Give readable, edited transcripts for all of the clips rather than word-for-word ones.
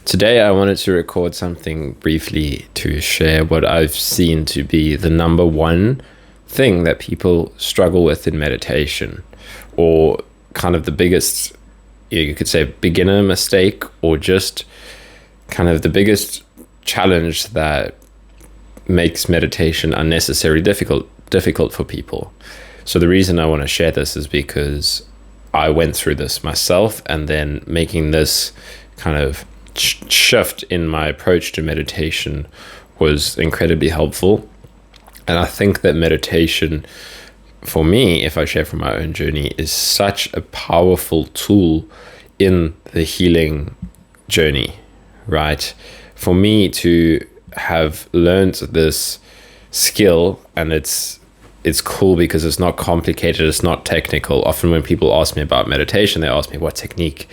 Today, I wanted to record something briefly to share what I've seen to be the number one thing that people struggle with in meditation, or kind of the biggest, you could say, beginner mistake, or just kind of the biggest challenge that makes meditation unnecessarily difficult for people. So the reason I want to share this is because I went through this myself, and then making this kind of shift in my approach to meditation was incredibly helpful. And I think that meditation, for me, if I share from my own journey, is such a powerful tool in the healing journey, right? For me to have learned this skill, and it's cool because it's not complicated, it's not technical. Often when people ask me about meditation, they ask me what technique,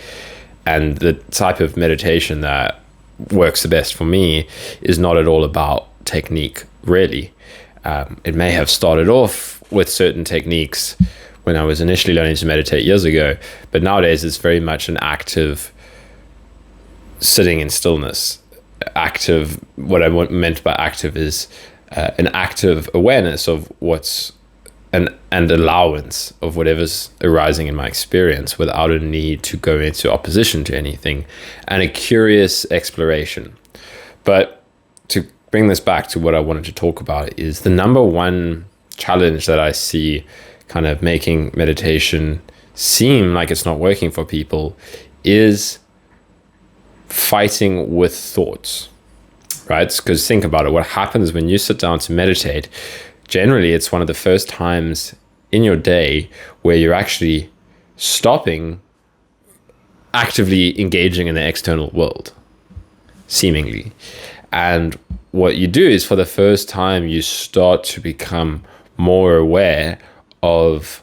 and the type of meditation that works the best for me is not at all about technique, really. It may have started off with certain techniques when I was initially learning to meditate years ago, but nowadays it's very much an active sitting in stillness. Active, what I meant by active is an active awareness of what's and allowance of whatever's arising in my experience without a need to go into opposition to anything, and a curious exploration. But to bring this back to what I wanted to talk about is the number one challenge that I see kind of making meditation seem like it's not working for people is fighting with thoughts, right? Because think about it. What happens when you sit down to meditate, generally it's one of the first times in your day where you're actually stopping actively engaging in the external world, seemingly. And what you do is, for the first time, you start to become more aware of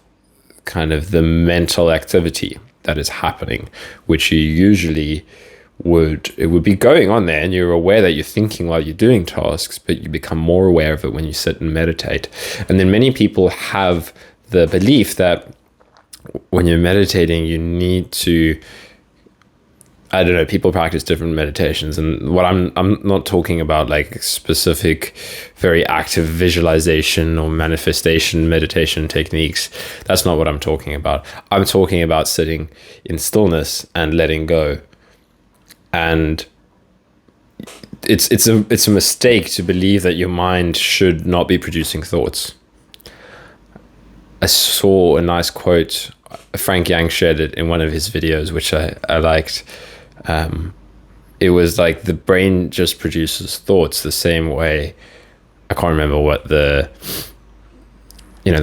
kind of the mental activity that is happening, which you usually would be going on there, and you're aware that you're thinking while you're doing tasks, but you become more aware of it when you sit and meditate. And then many people have the belief that when you're meditating, you need to, I don't know, people practice different meditations, and what I'm not talking about like specific very active visualization or manifestation meditation techniques. That's not what I'm talking about. I'm talking about sitting in stillness and letting go. And it's a mistake to believe that your mind should not be producing thoughts. I saw a nice quote. Frank Yang shared it in one of his videos, which I liked. It was like, the brain just produces thoughts the same way. I can't remember what the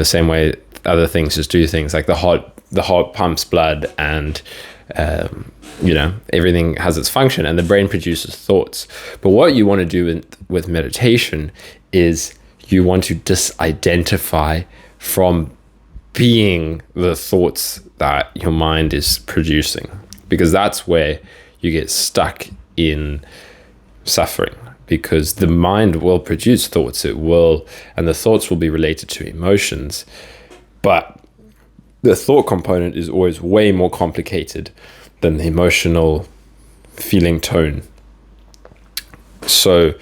same way other things just do things. Like the heart pumps blood, and everything has its function, and the brain produces thoughts. But what you want to do with meditation is you want to disidentify from being the thoughts that your mind is producing, because that's where you get stuck in suffering, because the mind will produce thoughts. It will, and the thoughts will be related to emotions, but the thought component is always way more complicated than the emotional feeling tone. So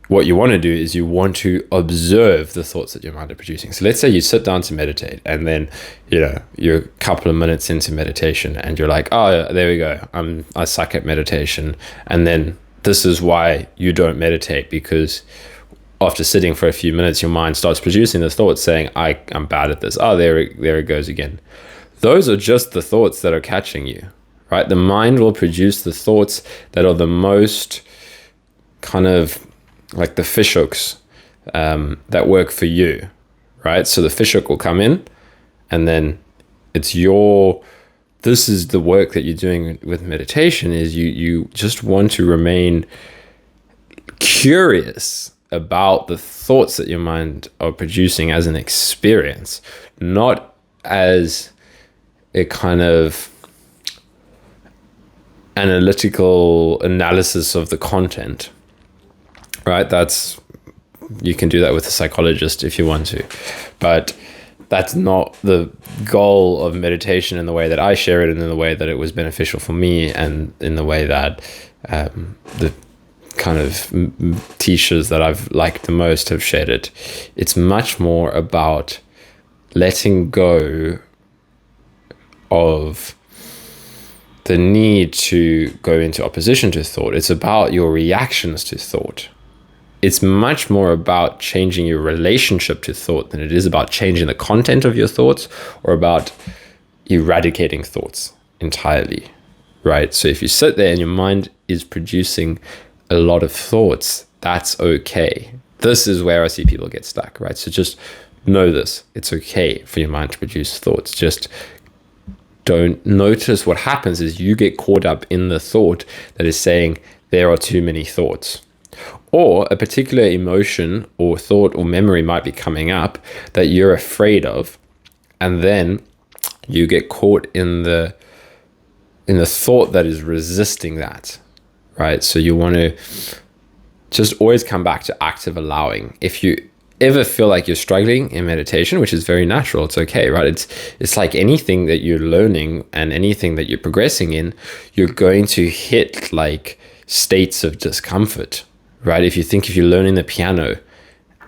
what you want to do is you want to observe the thoughts that your mind are producing. So let's say you sit down to meditate, and then you're a couple of minutes into meditation, and you're like, oh, there we go, I suck at meditation. And then this is why you don't meditate, because after sitting for a few minutes, your mind starts producing the thoughts saying, I'm bad at this. Oh, there it goes again. Those are just the thoughts that are catching you, right? The mind will produce the thoughts that are the most kind of like the fishhooks that work for you, right? So the fishhook will come in, and then this is the work that you're doing with meditation, is you just want to remain curious about the thoughts that your mind are producing as an experience, not as a kind of analytical analysis of the content, right? You can do that with a psychologist if you want to, but that's not the goal of meditation in the way that I share it, and in the way that it was beneficial for me, and in the way that the kind of teachers that I've liked the most have shared it. It's much more about letting go of the need to go into opposition to thought. It's about your reactions to thought. It's much more about changing your relationship to thought than it is about changing the content of your thoughts, or about eradicating thoughts entirely, right? So if you sit there and your mind is producing a lot of thoughts, that's okay. This is where I see people get stuck, right? So just know this. It's okay for your mind to produce thoughts. Just don't notice what happens is you get caught up in the thought that is saying there are too many thoughts. Or a particular emotion or thought or memory might be coming up that you're afraid of, and then you get caught in the thought that is resisting that, right? So you want to just always come back to active allowing. If you ever feel like you're struggling in meditation, which is very natural, it's okay, right? It's like anything that you're learning and anything that you're progressing in, you're going to hit like states of discomfort, right? If you're learning the piano,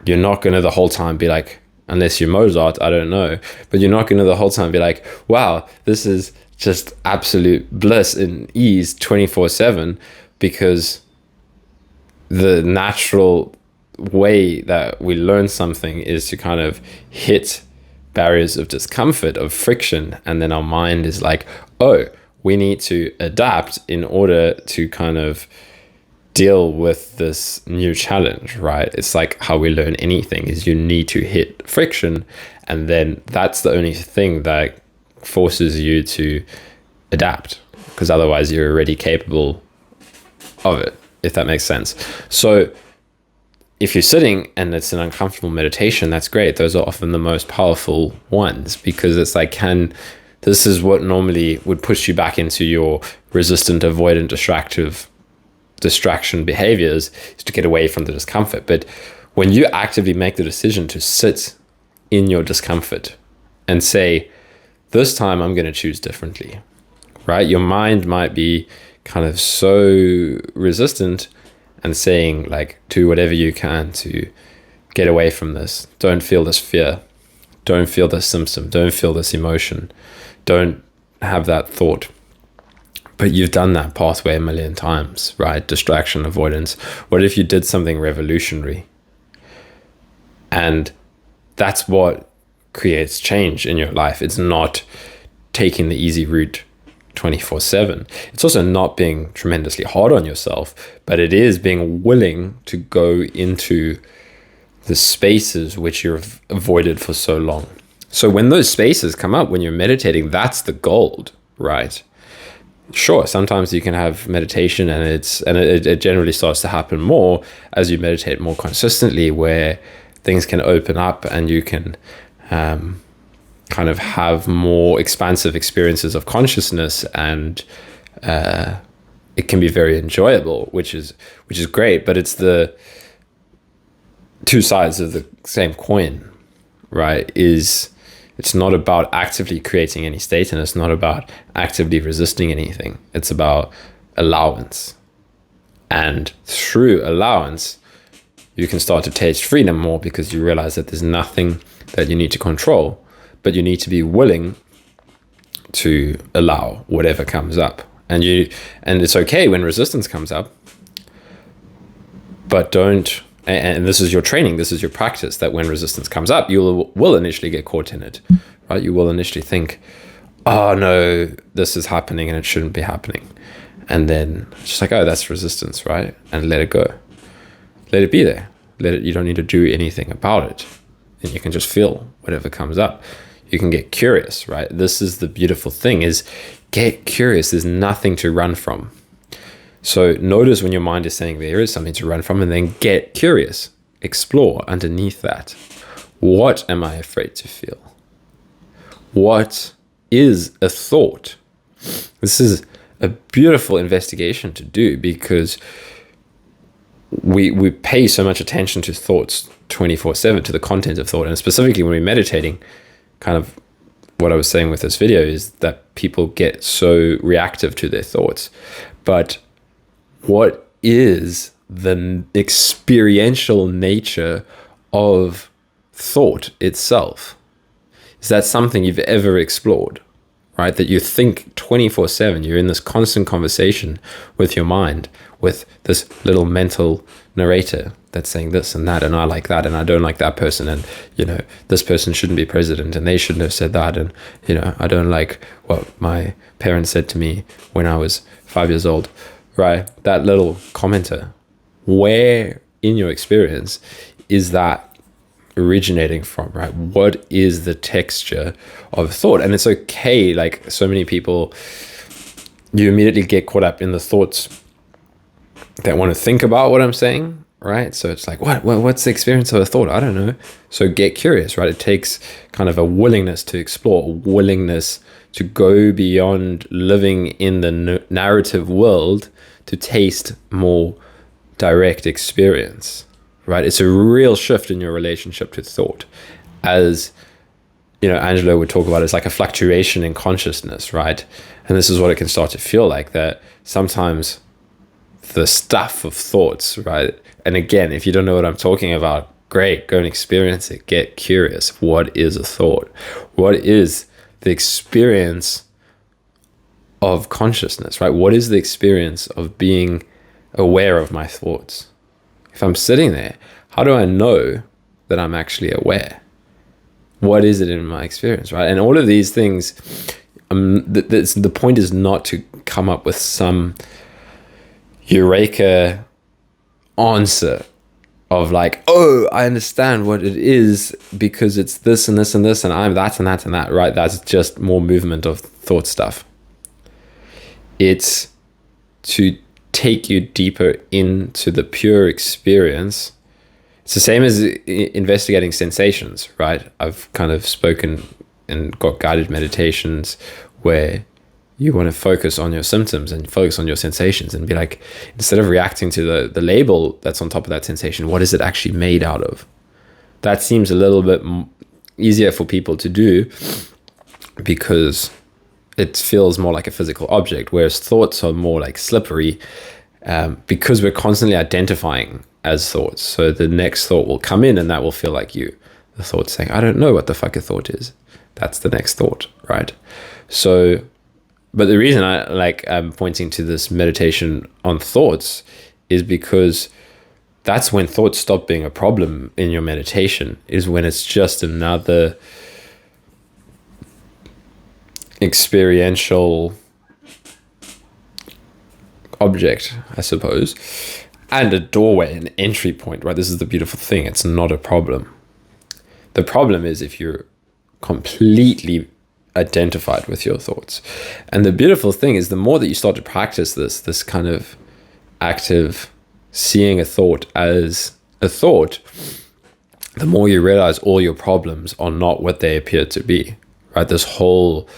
you're not going to the whole time be like, unless you're Mozart, I don't know, but you're not going to the whole time be like, wow, this is just absolute bliss and ease 24/7, because the natural way that we learn something is to kind of hit barriers of discomfort, of friction, and then our mind is like, oh, we need to adapt in order to kind of deal with this new challenge, right? It's like how we learn anything is you need to hit friction, and then that's the only thing that forces you to adapt, because otherwise you're already capable of it, if that makes sense. So if you're sitting and it's an uncomfortable meditation, that's great. Those are often the most powerful ones, because it's like, this is what normally would push you back into your resistant, avoidant, distraction behaviors, is to get away from the discomfort. But when you actively make the decision to sit in your discomfort and say, this time I'm going to choose differently, right? Your mind might be kind of so resistant and saying like, do whatever you can to get away from this. Don't feel this fear. Don't feel this symptom. Don't feel this emotion. Don't have that thought. But you've done that pathway a million times, right? Distraction avoidance. What if you did something revolutionary? And that's what creates change in your life. It's not taking the easy route 24/7. It's also not being tremendously hard on yourself, but it is being willing to go into the spaces which you've avoided for so long. So when those spaces come up, when you're meditating, that's the gold, right? Sure, sometimes you can have meditation and it generally starts to happen more as you meditate more consistently, where things can open up and you can kind of have more expansive experiences of consciousness, and it can be very enjoyable, which is great. But it's the two sides of the same coin, right? It's not about actively creating any state, and it's not about actively resisting anything. It's about allowance. And through allowance, you can start to taste freedom more, because you realize that there's nothing that you need to control, but you need to be willing to allow whatever comes up. And it's okay when resistance comes up, but don't. And this is your training, this is your practice, that when resistance comes up, you will initially get caught in it, right? You will initially think, oh no, this is happening and it shouldn't be happening. And then it's just like, oh, that's resistance, right? And let it go. Let it be there. You don't need to do anything about it. And you can just feel whatever comes up. You can get curious, right? This is the beautiful thing, is get curious. There's nothing to run from. So notice when your mind is saying there is something to run from, and then get curious. Explore underneath that. What am I afraid to feel? What is a thought? This is a beautiful investigation to do, because we pay so much attention to thoughts 24/7, to the content of thought, and specifically when we're meditating, kind of what I was saying with this video is that people get so reactive to their thoughts. But what is the experiential nature of thought itself? Is that something you've ever explored, right? That you think 24/7, you're in this constant conversation with your mind, with this little mental narrator that's saying this and that, and I like that, and I don't like that person, and, you know, this person shouldn't be president, and they shouldn't have said that, and, you know, I don't like what my parents said to me when I was 5 years old, right? That little commenter, where in your experience is that originating from, right? What is the texture of thought? And it's okay, like so many people, you immediately get caught up in the thoughts that want to think about what I'm saying, right? So it's like, what's the experience of a thought? I don't know. So get curious, right? It takes kind of a willingness to explore, a willingness to go beyond living in the narrative world to taste more direct experience, right? It's a real shift in your relationship to thought. As, you know, Angelo would talk about, it's like a fluctuation in consciousness, right? And this is what it can start to feel like, that sometimes the stuff of thoughts, right? And again, if you don't know what I'm talking about, great, go and experience it. Get curious. What is a thought? What is the experience of consciousness, right? What is the experience of being aware of my thoughts? If I'm sitting there, how do I know that I'm actually aware? What is it in my experience, right? And all of these things, the point is not to come up with some eureka answer of like, oh, I understand what it is because it's this and this and this and I'm that and that and that, right? That's just more movement of thought stuff. It's to take you deeper into the pure experience. It's the same as investigating sensations, right? I've kind of spoken and got guided meditations where you want to focus on your symptoms and focus on your sensations and be like, instead of reacting to the label that's on top of that sensation, what is it actually made out of? That seems a little bit easier for people to do because it feels more like a physical object, whereas thoughts are more like slippery because we're constantly identifying as thoughts. So the next thought will come in and that will feel like you. The thought saying, I don't know what the fuck a thought is. That's the next thought, right? So, but the reason I'm pointing to this meditation on thoughts is because that's when thoughts stop being a problem in your meditation, is when it's just another experiential object, I suppose, and a doorway, an entry point, right? This is the beautiful thing. It's not a problem. The problem is if you're completely identified with your thoughts. And the beautiful thing is the more that you start to practice this kind of active seeing a thought as a thought, the more you realize all your problems are not what they appear to be, right? This whole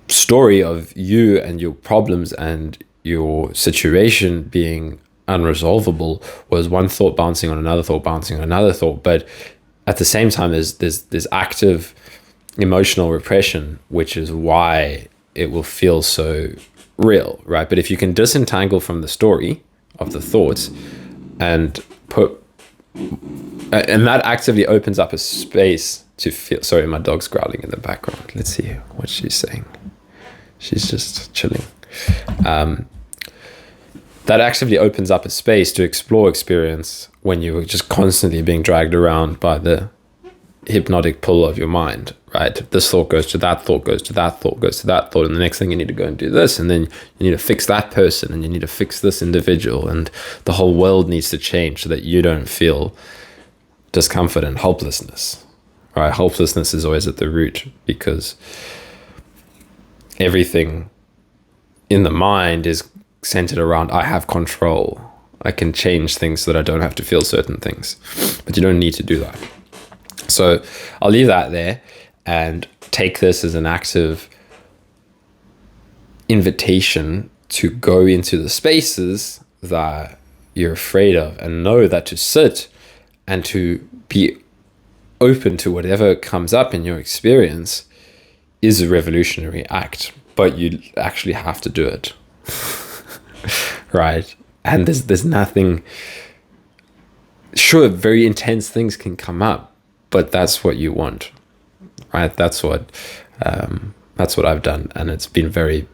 story of you and your problems and your situation being unresolvable was one thought bouncing on another thought bouncing on another thought. But at the same time, there's active emotional repression, which is why it will feel so real, right? But if you can disentangle from the story of the thoughts and that actively opens up a space to feel. Sorry, my dog's growling in the background. Let's see what she's saying. She's just chilling. That actively opens up a space to explore experience when you're just constantly being dragged around by the hypnotic pull of your mind, right? This thought goes to that thought, goes to that thought, goes to that thought, and the next thing you need to go and do this, and then you need to fix that person, and you need to fix this individual, and the whole world needs to change so that you don't feel discomfort and helplessness, right? Helplessness is always at the root because everything in the mind is centered around, I have control. I can change things so that I don't have to feel certain things, but you don't need to do that. So I'll leave that there and take this as an active invitation to go into the spaces that you're afraid of and know that to sit and to be open to whatever comes up in your experience is a revolutionary act, but you actually have to do it. Right? And there's nothing, sure, very intense things can come up, but that's what you want, right? That's what I've done, and it's been very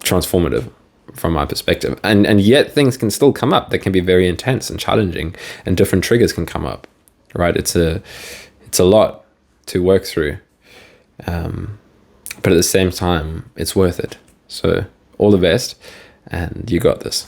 transformative from my perspective. And yet things can still come up that can be very intense and challenging, and different triggers can come up, right? It's a lot to work through, but at the same time, it's worth it. So all the best, and you got this.